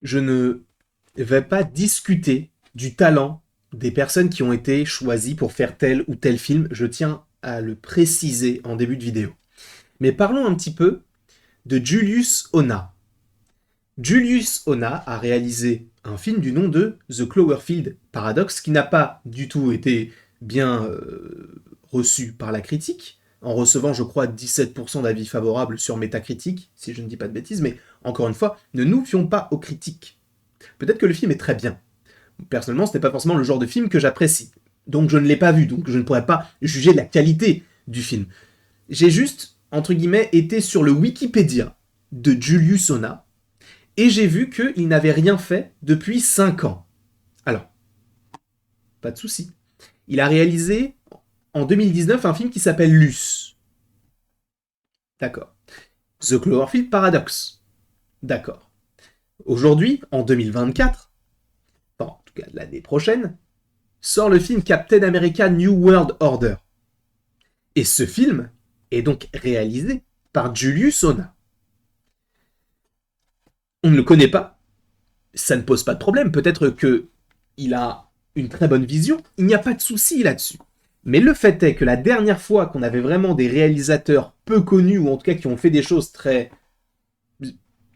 Je ne vais pas discuter du talent des personnes qui ont été choisies pour faire tel ou tel film, je tiens à le préciser en début de vidéo. Mais parlons un petit peu de Julius Ona. Julius Ona a réalisé un film du nom de The Cloverfield Paradox qui n'a pas du tout été bien reçu par la critique, en recevant je crois 17% d'avis favorables sur Metacritic, si je ne dis pas de bêtises, mais encore une fois, ne nous fions pas aux critiques. Peut-être que le film est très bien. Personnellement, ce n'est pas forcément le genre de film que j'apprécie. Donc je ne l'ai pas vu, donc je ne pourrais pas juger de la qualité du film. J'ai juste, entre guillemets, été sur le Wikipédia de Julius Ona, et j'ai vu qu'il n'avait rien fait depuis 5 ans. Alors, pas de souci. Il a réalisé en 2019 un film qui s'appelle Luce. D'accord. The Cloverfield Paradox. D'accord. Aujourd'hui, en 2024, enfin en tout cas l'année prochaine, sort le film Captain America New World Order. Et ce film est donc réalisé par Julius Ona. On ne le connaît pas, ça ne pose pas de problème. Peut-être qu'il a une très bonne vision, il n'y a pas de souci là-dessus. Mais le fait est que la dernière fois qu'on avait vraiment des réalisateurs peu connus, ou en tout cas qui ont fait des choses très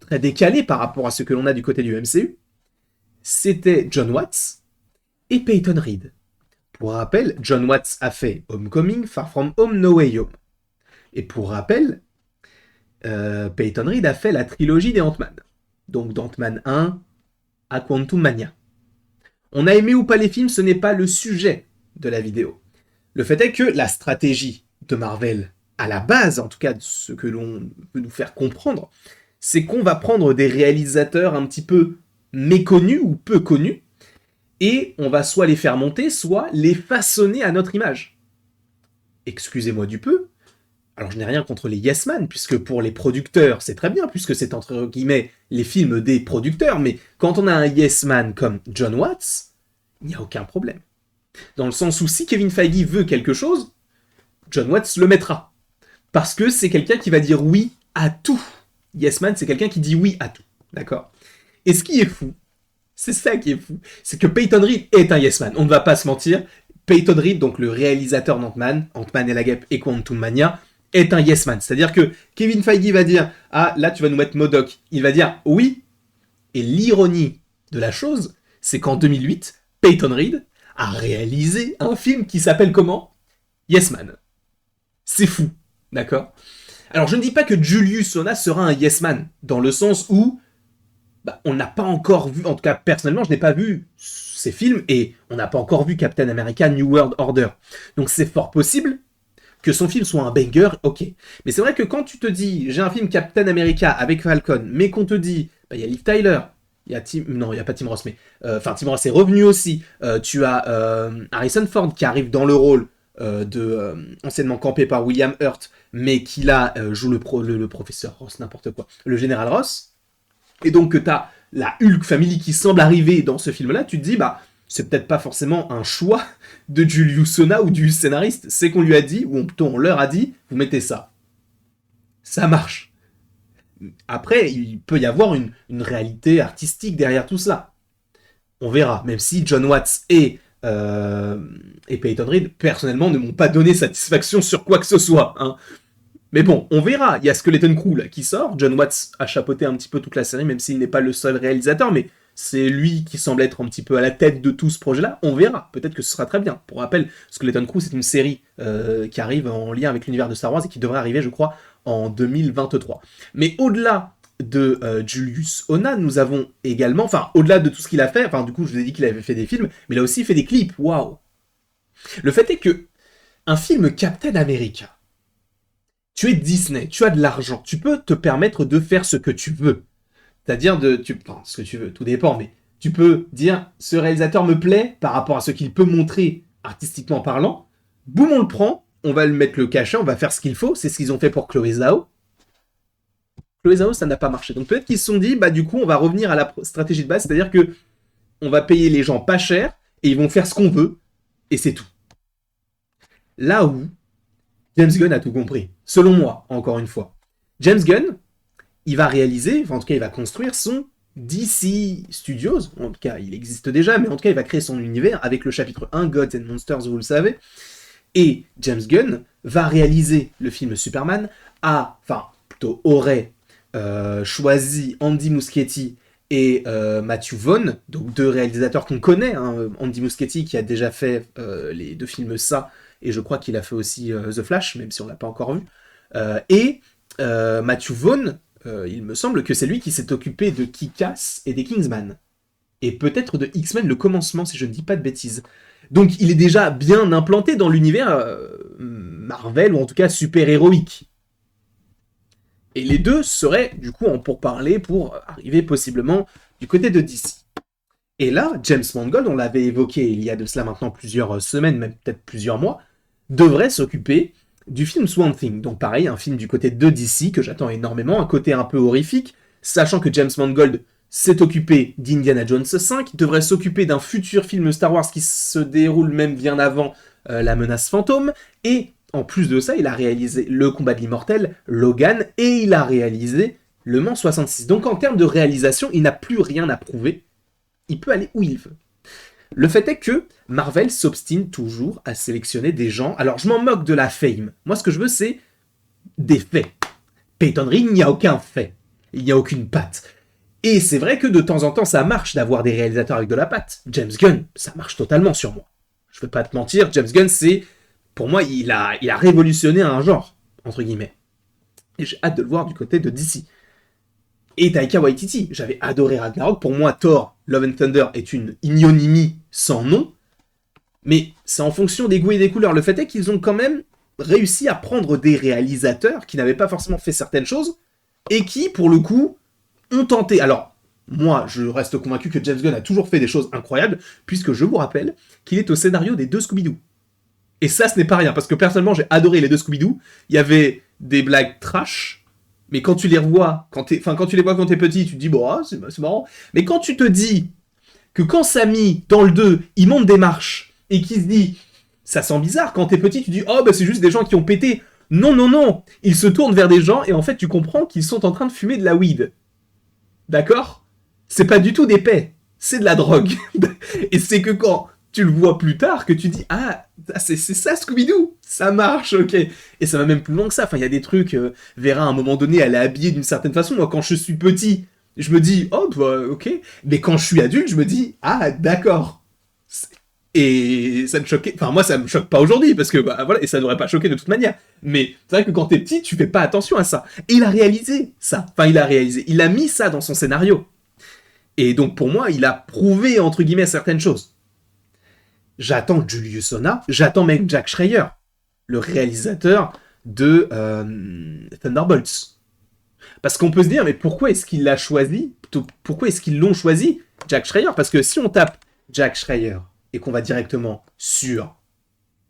décalées par rapport à ce que l'on a du côté du MCU, c'était John Watts et Peyton Reed. Pour rappel, John Watts a fait Homecoming, Far From Home, No Way Home. Et pour rappel, Peyton Reed a fait la trilogie des Ant-Man. Donc d'Ant-Man 1 à Quantum Mania. On a aimé ou pas les films, ce n'est pas le sujet de la vidéo. Le fait est que la stratégie de Marvel, à la base en tout cas de ce que l'on veut nous faire comprendre, c'est qu'on va prendre des réalisateurs un petit peu méconnus ou peu connus, et on va soit les faire monter, soit les façonner à notre image. Excusez-moi du peu, alors je n'ai rien contre les Yes Man, puisque pour les producteurs, c'est très bien, puisque c'est entre guillemets les films des producteurs, mais quand on a un Yes Man comme John Watts, il n'y a aucun problème. Dans le sens où si Kevin Feige veut quelque chose, John Watts le mettra. Parce que c'est quelqu'un qui va dire oui à tout. Yes Man, c'est quelqu'un qui dit oui à tout. D'accord. Et ce qui est fou, c'est ça qui est fou, c'est que Peyton Reed est un Yes Man. On ne va pas se mentir. Peyton Reed, donc le réalisateur d'Ant-Man, Ant-Man et la Guêpe et Quantum Mania, est un yes man. C'est-à-dire que Kevin Feige va dire ah là tu vas nous mettre MODOK. Il va dire oui. Et l'ironie de la chose, c'est qu'en 2008, Peyton Reed a réalisé un film qui s'appelle comment? Yes Man. C'est fou, d'accord. Alors je ne dis pas que Julius Sona sera un yes man dans le sens où on n'a pas encore vu, en tout cas personnellement je n'ai pas vu ces films et on n'a pas encore vu Captain America New World Order. Donc c'est fort possible que son film soit un banger, ok. Mais c'est vrai que quand tu te dis, j'ai un film Captain America avec Falcon, mais qu'on te dit, il y a Liv Tyler, il y a Tim, non, il y a pas Tim Ross, mais, enfin, Tim Ross est revenu aussi, tu as Harrison Ford qui arrive dans le rôle anciennement campé par William Hurt, mais qui là joue le professeur Ross, n'importe quoi, le général Ross, et donc que tu as la Hulk Family qui semble arriver dans ce film-là, tu te dis, c'est peut-être pas forcément un choix de Julius Sona ou du scénariste, c'est qu'on lui a dit, ou plutôt on leur a dit, vous mettez ça. Ça marche. Après, il peut y avoir une réalité artistique derrière tout cela. On verra, même si John Watts et Peyton Reed, personnellement, ne m'ont pas donné satisfaction sur quoi que ce soit. Hein. Mais bon, on verra. Il y a Skeleton Crew là, qui sort. John Watts a chapeauté un petit peu toute la série, même s'il n'est pas le seul réalisateur, mais c'est lui qui semble être un petit peu à la tête de tout ce projet-là. On verra. Peut-être que ce sera très bien. Pour rappel, Skeleton Crew, c'est une série qui arrive en lien avec l'univers de Star Wars et qui devrait arriver, je crois, en 2023. Mais au-delà de Julius Ona, nous avons également, enfin, au-delà de tout ce qu'il a fait, enfin, du coup, je vous ai dit qu'il avait fait des films, mais il a aussi fait des clips. Waouh! Le fait est que un film Captain America, tu es Disney, tu as de l'argent, tu peux te permettre de faire ce que tu veux. C'est-à-dire enfin, ce que tu veux, tout dépend, mais tu peux dire, ce réalisateur me plaît par rapport à ce qu'il peut montrer artistiquement parlant, boum, on le prend, on va le mettre le cachet, on va faire ce qu'il faut, c'est ce qu'ils ont fait pour Chloé Zhao. Chloé Zhao, ça n'a pas marché. Donc peut-être qu'ils se sont dit, du coup, on va revenir à la stratégie de base, c'est-à-dire que on va payer les gens pas cher, et ils vont faire ce qu'on veut, et c'est tout. Là où James Gunn a tout compris, selon moi, encore une fois. James Gunn, il va réaliser, enfin en tout cas il va construire son DC Studios, en tout cas il existe déjà, mais en tout cas il va créer son univers avec le chapitre 1, Gods and Monsters, vous le savez, et James Gunn va réaliser le film Superman, aurait choisi Andy Muschietti et Matthew Vaughn, donc deux réalisateurs qu'on connaît, hein. Andy Muschietti qui a déjà fait les deux films Ça, et je crois qu'il a fait aussi The Flash, même si on l'a pas encore vu, et Matthew Vaughn, il me semble que c'est lui qui s'est occupé de Kick-Ass et des Kingsman, et peut-être de X-Men le commencement, si je ne dis pas de bêtises. Donc il est déjà bien implanté dans l'univers Marvel, ou en tout cas super-héroïque. Et les deux seraient du coup en pourparlers pour arriver possiblement du côté de DC. Et là, James Mangold, on l'avait évoqué il y a de cela maintenant plusieurs semaines, même peut-être plusieurs mois, devrait s'occuper du film Swamp Thing. Donc pareil, un film du côté de DC que j'attends énormément, un côté un peu horrifique, sachant que James Mangold s'est occupé d'Indiana Jones 5, devrait s'occuper d'un futur film Star Wars qui se déroule même bien avant La Menace Fantôme, et en plus de ça, il a réalisé Le Combat de l'Immortel, Logan, et il a réalisé Le Mans 66. Donc en termes de réalisation, il n'a plus rien à prouver, il peut aller où il veut. Le fait est que Marvel s'obstine toujours à sélectionner des gens. Alors je m'en moque de la fame. Moi ce que je veux c'est des faits. Peyton Reed, il n'y a aucun fait. Il n'y a aucune patte. Et c'est vrai que de temps en temps ça marche d'avoir des réalisateurs avec de la patte. James Gunn, ça marche totalement sur moi. Je vais pas te mentir, James Gunn c'est... Pour moi il a révolutionné un genre, entre guillemets. Et j'ai hâte de le voir du côté de DC. Et Taika Waititi, j'avais adoré Ragnarok. Pour moi, Thor, Love and Thunder est une ignonymie sans nom. Mais c'est en fonction des goûts et des couleurs. Le fait est qu'ils ont quand même réussi à prendre des réalisateurs qui n'avaient pas forcément fait certaines choses et qui, pour le coup, ont tenté. Alors, moi, je reste convaincu que James Gunn a toujours fait des choses incroyables, puisque je vous rappelle qu'il est au scénario des deux Scooby-Doo. Et ça, ce n'est pas rien, parce que personnellement, j'ai adoré les deux Scooby-Doo. Il y avait des blagues trash, mais quand tu les revois, quand tu les vois quand t'es petit, tu te dis, bon, ah, c'est marrant. Mais quand tu te dis que quand Sammy, dans le 2, il monte des marches, et qu'il se dit, ça sent bizarre, quand t'es petit, tu dis, oh, bah c'est juste des gens qui ont pété. Non, non, non, il se tourne vers des gens, et en fait, tu comprends qu'ils sont en train de fumer de la weed. D'accord ? C'est pas du tout des paix, c'est de la drogue. Et c'est que quand tu le vois plus tard que tu dis, ah, c'est ça Scooby-Doo, ça marche, ok. Et ça va même plus loin que ça, enfin il y a des trucs, Vera à un moment donné elle est habillée d'une certaine façon, moi quand je suis petit, je me dis, oh bah ok, mais quand je suis adulte, je me dis, ah d'accord. Et ça me choquait, enfin moi ça me choque pas aujourd'hui, parce que bah voilà, et ça n'aurait pas choqué de toute manière. Mais c'est vrai que quand t'es petit, tu fais pas attention à ça. Et il a réalisé ça, il a mis ça dans son scénario. Et donc pour moi, il a prouvé entre guillemets certaines choses. J'attends Julius Onah, j'attends même Jack Schreier, le réalisateur de Thunderbolts. Parce qu'on peut se dire, mais pourquoi est-ce qu'il l'a choisi ? Pourquoi est-ce qu'ils l'ont choisi, Jack Schreier ? Parce que si on tape Jack Schreier et qu'on va directement sur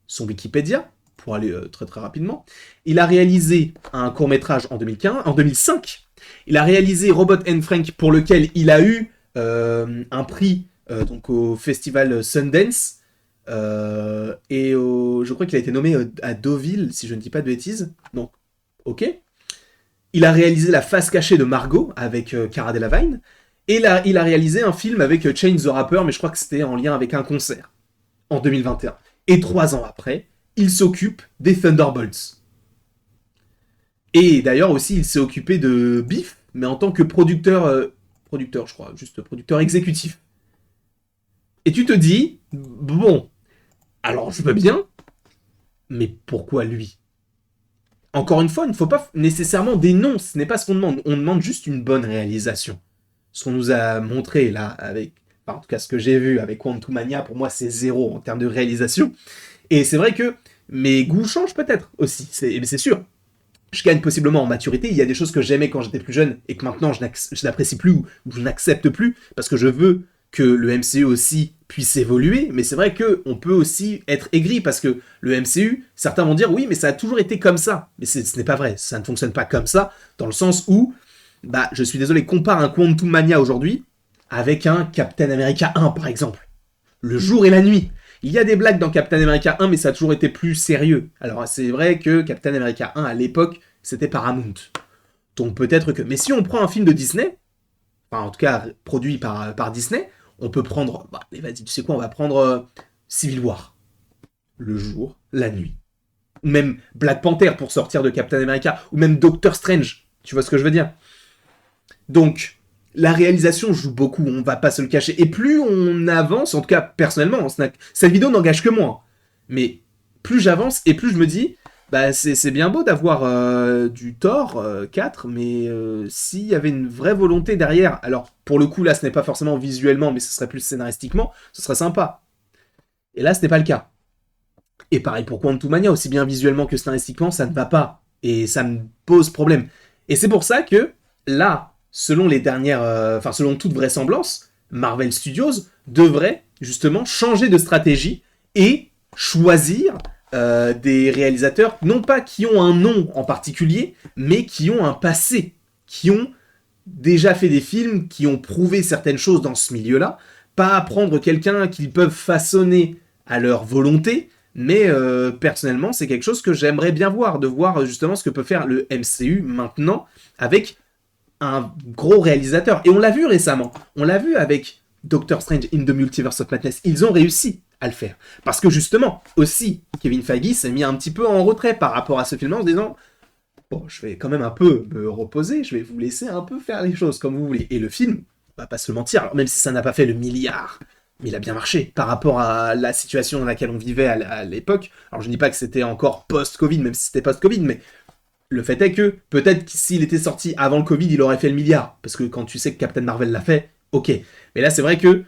son Wikipédia, pour aller très très rapidement, il a réalisé un court-métrage en 2005, il a réalisé Robot and Frank pour lequel il a eu un prix donc au festival Sundance, je crois qu'il a été nommé à Deauville, si je ne dis pas de bêtises. Donc, ok. Il a réalisé La face cachée de Margot avec Cara Delevingne. Et là, il a réalisé un film avec Chance the Rapper, mais je crois que c'était en lien avec un concert, en 2021. Et 3 ans après, il s'occupe des Thunderbolts. Et d'ailleurs aussi, il s'est occupé de Beef, mais en tant que producteur, je crois, juste producteur exécutif. Et tu te dis, bon, alors je veux bien, mais pourquoi lui ? Encore une fois, il ne faut pas nécessairement des noms, ce n'est pas ce qu'on demande, on demande juste une bonne réalisation. Ce qu'on nous a montré là, avec, enfin, en tout cas ce que j'ai vu avec Quantumania, pour moi c'est 0 en termes de réalisation. Et c'est vrai que mes goûts changent peut-être aussi, c'est sûr. Je gagne possiblement en maturité, il y a des choses que j'aimais quand j'étais plus jeune et que maintenant je n'apprécie plus ou je n'accepte plus parce que je veux que le MCU aussi puisse évoluer, mais c'est vrai qu'on peut aussi être aigri parce que le MCU, certains vont dire oui mais ça a toujours été comme ça, mais ce n'est pas vrai, ça ne fonctionne pas comme ça, dans le sens où, bah je suis désolé, compare un Quantum Mania aujourd'hui avec un Captain America 1 par exemple, le jour et la nuit. Il y a des blagues dans Captain America 1, mais ça a toujours été plus sérieux. Alors c'est vrai que Captain America 1, à l'époque, c'était Paramount. Donc peut-être que... Mais si on prend un film de Disney, enfin en tout cas produit par Disney, on peut prendre, bah, vas-y, tu sais quoi, on va prendre Civil War, le jour, la nuit. Ou même Black Panther pour sortir de Captain America, ou même Doctor Strange, tu vois ce que je veux dire? Donc, la réalisation joue beaucoup, on va pas se le cacher. Et plus on avance, en tout cas personnellement, cette vidéo n'engage que moi. Mais plus j'avance et plus je me dis, bah c'est bien beau d'avoir du Thor 4, mais s'il y avait une vraie volonté derrière, alors pour le coup là ce n'est pas forcément visuellement, mais ce serait plus scénaristiquement, ce serait sympa. Et là ce n'est pas le cas. Et pareil pour Quantumania, aussi bien visuellement que scénaristiquement, ça ne va pas. Et ça me pose problème. Et c'est pour ça que là, selon les dernières, selon toute vraisemblance, Marvel Studios devrait justement changer de stratégie et choisir des réalisateurs, non pas qui ont un nom en particulier, mais qui ont un passé, qui ont déjà fait des films, qui ont prouvé certaines choses dans ce milieu-là, pas prendre quelqu'un qu'ils peuvent façonner à leur volonté, mais personnellement, c'est quelque chose que j'aimerais bien voir, de voir justement ce que peut faire le MCU maintenant avec un gros réalisateur. Et on l'a vu récemment, on l'a vu avec Doctor Strange in the Multiverse of Madness, ils ont réussi à le faire. Parce que justement, aussi, Kevin Feige s'est mis un petit peu en retrait par rapport à ce film en se disant bon, je vais quand même un peu me reposer, je vais vous laisser un peu faire les choses comme vous voulez. Et le film, on va pas se le mentir, alors même si ça n'a pas fait le milliard, mais il a bien marché par rapport à la situation dans laquelle on vivait à l'époque. Alors je ne dis pas que c'était encore post-Covid, même si c'était post-Covid, mais le fait est que peut-être que s'il était sorti avant le Covid, il aurait fait le milliard. Parce que quand tu sais que Captain Marvel l'a fait, ok. Mais là, c'est vrai que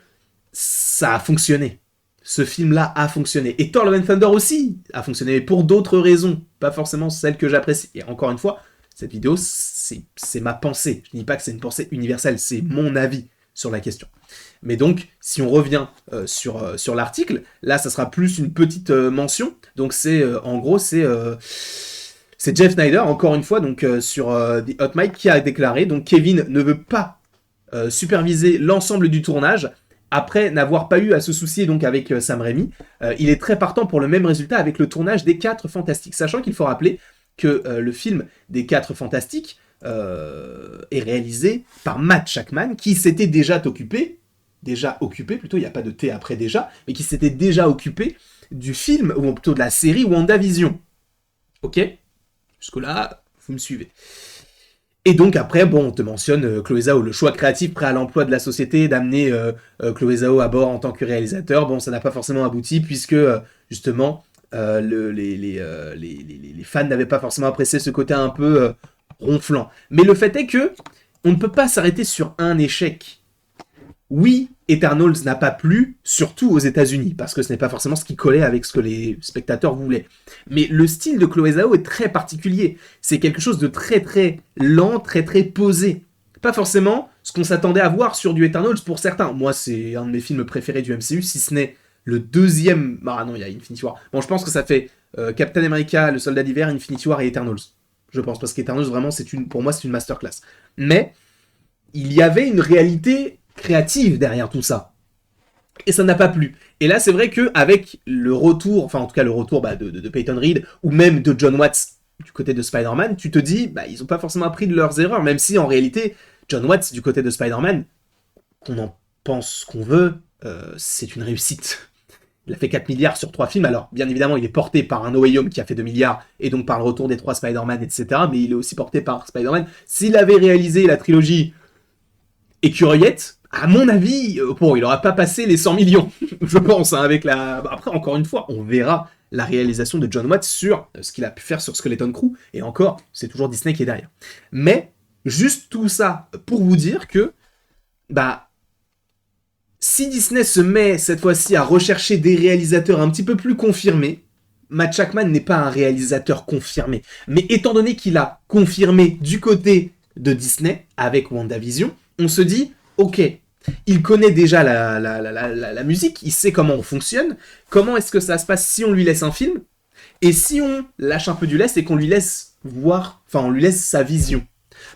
ça a fonctionné. Ce film-là a fonctionné. Et Thor Love and Thunder aussi a fonctionné, mais pour d'autres raisons. Pas forcément celles que j'apprécie. Et encore une fois, cette vidéo, c'est ma pensée. Je ne dis pas que c'est une pensée universelle, c'est mon avis sur la question. Mais donc, si on revient sur l'article, là, ça sera plus une petite mention. Donc, en gros, c'est Jeff Snyder, encore une fois, donc sur The Hot Mic, qui a déclaré donc Kevin ne veut pas superviser l'ensemble du tournage après n'avoir pas eu à se soucier donc avec Sam Raimi. Il est très partant pour le même résultat avec le tournage des 4 Fantastiques, sachant qu'il faut rappeler que le film des 4 Fantastiques est réalisé par Matt Shakman, qui s'était déjà occupé, plutôt, il n'y a pas de T après déjà, mais qui s'était déjà occupé du film, ou plutôt de la série WandaVision. Ok ? Jusque-là, vous me suivez. Et donc après, bon, on te mentionne Chloé Zhao, le choix créatif prêt à l'emploi de la société d'amener Chloé Zhao à bord en tant que réalisateur. Bon, ça n'a pas forcément abouti puisque justement les fans n'avaient pas forcément apprécié ce côté un peu ronflant. Mais le fait est que on ne peut pas s'arrêter sur un échec. Oui, Eternals n'a pas plu, surtout aux États-Unis, parce que ce n'est pas forcément ce qui collait avec ce que les spectateurs voulaient. Mais le style de Chloé Zhao est très particulier. C'est quelque chose de très très lent, très très posé. Pas forcément ce qu'on s'attendait à voir sur du Eternals pour certains. Moi, c'est un de mes films préférés du MCU, si ce n'est le deuxième... Ah non, il y a Infinity War. Bon, je pense que ça fait Captain America, le Soldat d'hiver, Infinity War et Eternals. Je pense, parce qu'Eternals, vraiment, pour moi, c'est une masterclass. Mais il y avait une réalité créative derrière tout ça. Et ça n'a pas plu. Et là, c'est vrai qu'avec le retour, enfin en tout cas le retour de Peyton Reed, ou même de John Watts du côté de Spider-Man, tu te dis, ils n'ont pas forcément appris de leurs erreurs, même si en réalité, John Watts du côté de Spider-Man, qu'on en pense qu'on veut, c'est une réussite. Il a fait 4 milliards sur 3 films, alors bien évidemment il est porté par un No Way Home qui a fait 2 milliards, et donc par le retour des 3 Spider-Man, etc., mais il est aussi porté par Spider-Man. S'il avait réalisé la trilogie Écureuillette, à mon avis, il n'aura pas passé les 100 millions, je pense, hein, avec la... Après, encore une fois, on verra la réalisation de John Watts sur ce qu'il a pu faire sur Skeleton Crew, et encore, c'est toujours Disney qui est derrière. Mais, juste tout ça pour vous dire que, si Disney se met cette fois-ci à rechercher des réalisateurs un petit peu plus confirmés, Matt Shakman n'est pas un réalisateur confirmé. Mais étant donné qu'il a confirmé du côté de Disney, avec WandaVision, on se dit, ok, il connaît déjà la musique, il sait comment on fonctionne, comment est-ce que ça se passe si on lui laisse un film, et si on lâche un peu du lest et qu'on lui laisse voir, on lui laisse sa vision.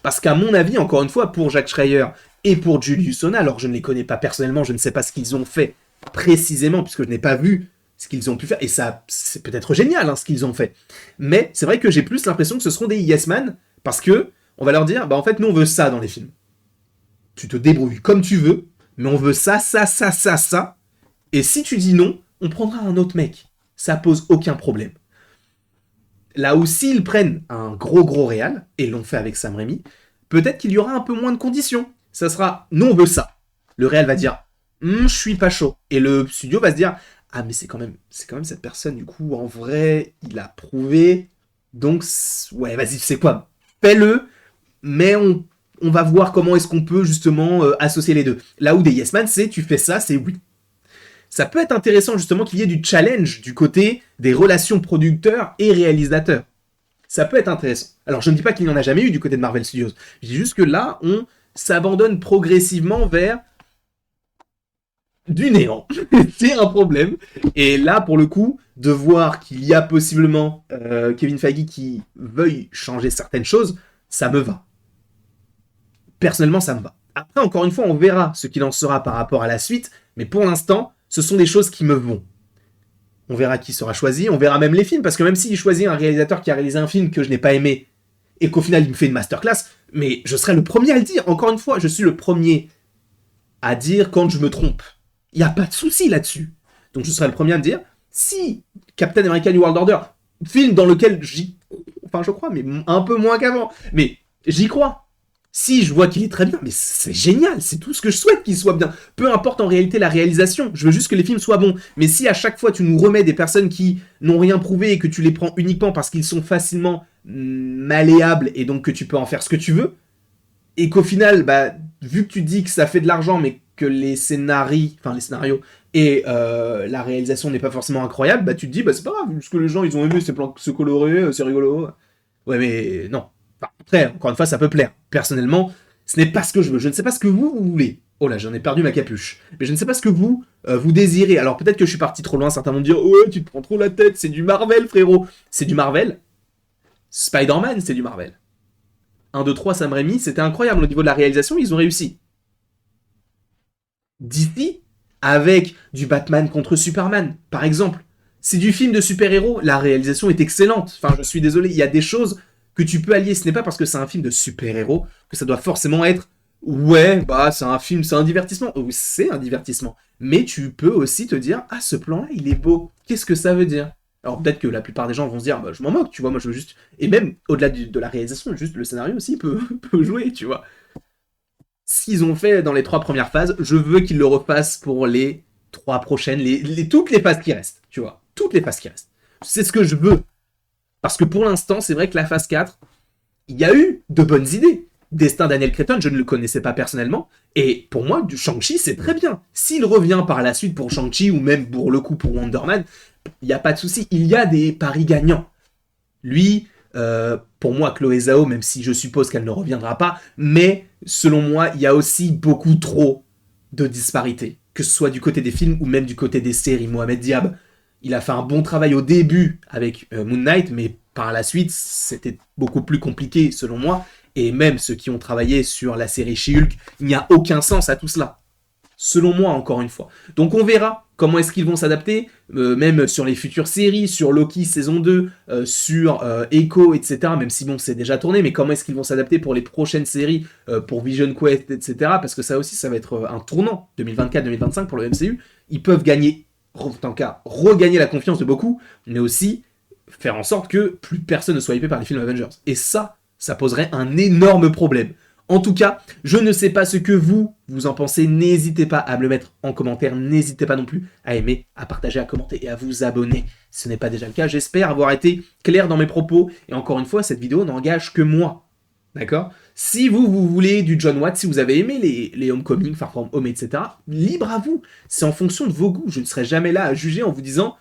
Parce qu'à mon avis, encore une fois, pour Jack Schreier et pour Julius Onah, alors je ne les connais pas personnellement, je ne sais pas ce qu'ils ont fait précisément, puisque je n'ai pas vu ce qu'ils ont pu faire, et ça, c'est peut-être génial, ce qu'ils ont fait. Mais c'est vrai que j'ai plus l'impression que ce seront des yes man, parce que on va leur dire, en fait, nous on veut ça dans les films. tu te débrouilles comme tu veux, mais on veut ça, ça, ça, ça, ça. Et si tu dis non, on prendra un autre mec. Ça pose aucun problème. Là où s'ils prennent un gros réal, et l'ont fait avec Sam Raimi, peut-être qu'il y aura un peu moins de conditions. Ça sera, nous on veut ça. Le réal va dire, je suis pas chaud. Et le studio va se dire, ah mais c'est quand même cette personne, du coup, en vrai, il a prouvé. Donc, ouais, vas-y, c'est quoi? Fais-le, mais on va voir comment est-ce qu'on peut justement associer les deux. Là où des Yes Man, c'est tu fais ça, c'est oui. Ça peut être intéressant justement qu'il y ait du challenge du côté des relations producteurs et réalisateurs. Ça peut être intéressant. Alors je ne dis pas qu'il n'y en a jamais eu du côté de Marvel Studios. Je dis juste que là, on s'abandonne progressivement vers du néant. C'est un problème. Et là, pour le coup, de voir qu'il y a possiblement Kevin Feige qui veuille changer certaines choses, ça me va. Personnellement, ça me va. Après, encore une fois, on verra ce qu'il en sera par rapport à la suite, mais pour l'instant, ce sont des choses qui me vont. On verra qui sera choisi, on verra même les films, parce que même s'il choisit un réalisateur qui a réalisé un film que je n'ai pas aimé, et qu'au final il me fait une masterclass, mais je serai le premier à le dire. Encore une fois, je suis le premier à dire quand je me trompe. Il n'y a pas de souci là-dessus. Donc je serai le premier à me dire, si Captain America New World Order, film dans lequel je crois, mais un peu moins qu'avant, mais j'y crois. Si je vois qu'il est très bien, mais c'est génial, c'est tout ce que je souhaite qu'il soit bien. Peu importe en réalité la réalisation, je veux juste que les films soient bons. Mais si à chaque fois tu nous remets des personnes qui n'ont rien prouvé et que tu les prends uniquement parce qu'ils sont facilement malléables et donc que tu peux en faire ce que tu veux, et qu'au final, vu que tu dis que ça fait de l'argent mais que les scénarios et la réalisation n'est pas forcément incroyable, tu te dis, c'est pas grave, vu ce que les gens ils ont aimé, c'est coloré, c'est rigolo. Ouais mais non. Après, encore une fois, ça peut plaire. Personnellement, ce n'est pas ce que je veux. Je ne sais pas ce que vous voulez. Oh là, j'en ai perdu ma capuche. Mais je ne sais pas ce que vous désirez. Alors peut-être que je suis parti trop loin. Certains vont me dire, ouais, tu te prends trop la tête. C'est du Marvel, frérot. C'est du Marvel. Spider-Man, c'est du Marvel. 1, 2, 3, Sam Raimi, c'était incroyable. Au niveau de la réalisation, ils ont réussi. DC, avec du Batman contre Superman, par exemple. C'est du film de super-héros. La réalisation est excellente. Enfin, je suis désolé. Il y a des choses que tu peux allier. Ce n'est pas parce que c'est un film de super-héros que ça doit forcément être ouais, c'est un film, c'est un divertissement. Oui, c'est un divertissement. Mais tu peux aussi te dire, ah, ce plan-là, il est beau. Qu'est-ce que ça veut dire? Alors peut-être que la plupart des gens vont se dire, je m'en moque, tu vois, moi je veux juste... Et même au-delà de la réalisation, juste le scénario aussi peut jouer, tu vois. Ce qu'ils ont fait dans les 3 premières phases, je veux qu'ils le refassent pour les 3 prochaines, toutes les phases qui restent, tu vois. Toutes les phases qui restent. C'est ce que je veux. Parce que pour l'instant, c'est vrai que la phase 4, il y a eu de bonnes idées. Destin Daniel Cretton, je ne le connaissais pas personnellement. Et pour moi, du Shang-Chi, c'est très bien. S'il revient par la suite pour Shang-Chi, ou même pour le coup pour Wonder Man, il n'y a pas de souci. Il y a des paris gagnants. Lui, pour moi, Chloé Zhao, même si je suppose qu'elle ne reviendra pas, mais selon moi, il y a aussi beaucoup trop de disparités. Que ce soit du côté des films ou même du côté des séries. Mohamed Diab, il a fait un bon travail au début avec Moon Knight, mais par la suite, c'était beaucoup plus compliqué selon moi. Et même ceux qui ont travaillé sur la série She-Hulk, il n'y a aucun sens à tout cela. Selon moi, encore une fois. Donc on verra comment est-ce qu'ils vont s'adapter, même sur les futures séries, sur Loki saison 2, sur Echo, etc. Même si c'est déjà tourné, mais comment est-ce qu'ils vont s'adapter pour les prochaines séries, pour Vision Quest, etc. Parce que ça aussi, ça va être un tournant, 2024-2025 pour le MCU. Ils peuvent gagner, en tant cas, regagner la confiance de beaucoup, mais aussi faire en sorte que plus personne ne soit hypé par les films Avengers. Et ça poserait un énorme problème. En tout cas, je ne sais pas ce que vous en pensez. N'hésitez pas à me le mettre en commentaire. N'hésitez pas non plus à aimer, à partager, à commenter et à vous abonner si ce n'est pas déjà le cas. J'espère avoir été clair dans mes propos. Et encore une fois, cette vidéo n'engage que moi. D'accord? Si vous voulez du John Watts, si vous avez aimé les Homecoming, Far From Home, etc., libre à vous. C'est en fonction de vos goûts. Je ne serai jamais là à juger en vous disant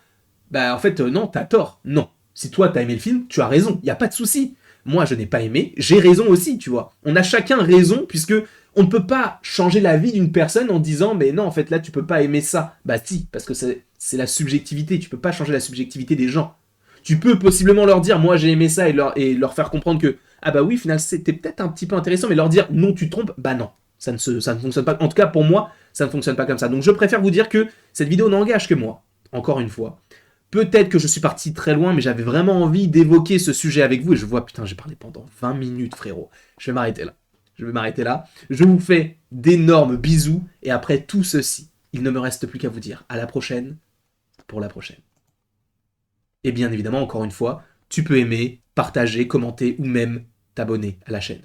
en fait, non, t'as tort. Non. Si toi, t'as aimé le film, tu as raison. Il n'y a pas de souci. Moi, je n'ai pas aimé, j'ai raison aussi, tu vois. On a chacun raison, puisque on ne peut pas changer la vie d'une personne en disant, mais non, en fait, là, tu peux pas aimer ça. Si, parce que c'est la subjectivité, tu peux pas changer la subjectivité des gens. Tu peux possiblement leur dire, moi, j'ai aimé ça, et leur faire comprendre que, oui, finalement, c'était peut-être un petit peu intéressant, mais leur dire, non, tu te trompes, non, ça ne fonctionne pas. En tout cas, pour moi, ça ne fonctionne pas comme ça. Donc, je préfère vous dire que cette vidéo n'engage que moi, encore une fois. Peut-être que je suis parti très loin, mais j'avais vraiment envie d'évoquer ce sujet avec vous. Et je vois, putain, j'ai parlé pendant 20 minutes, frérot. Je vais m'arrêter là. Je vais m'arrêter là. Je vous fais d'énormes bisous. Et après tout ceci, il ne me reste plus qu'à vous dire à la prochaine pour la prochaine. Et bien évidemment, encore une fois, tu peux aimer, partager, commenter ou même t'abonner à la chaîne.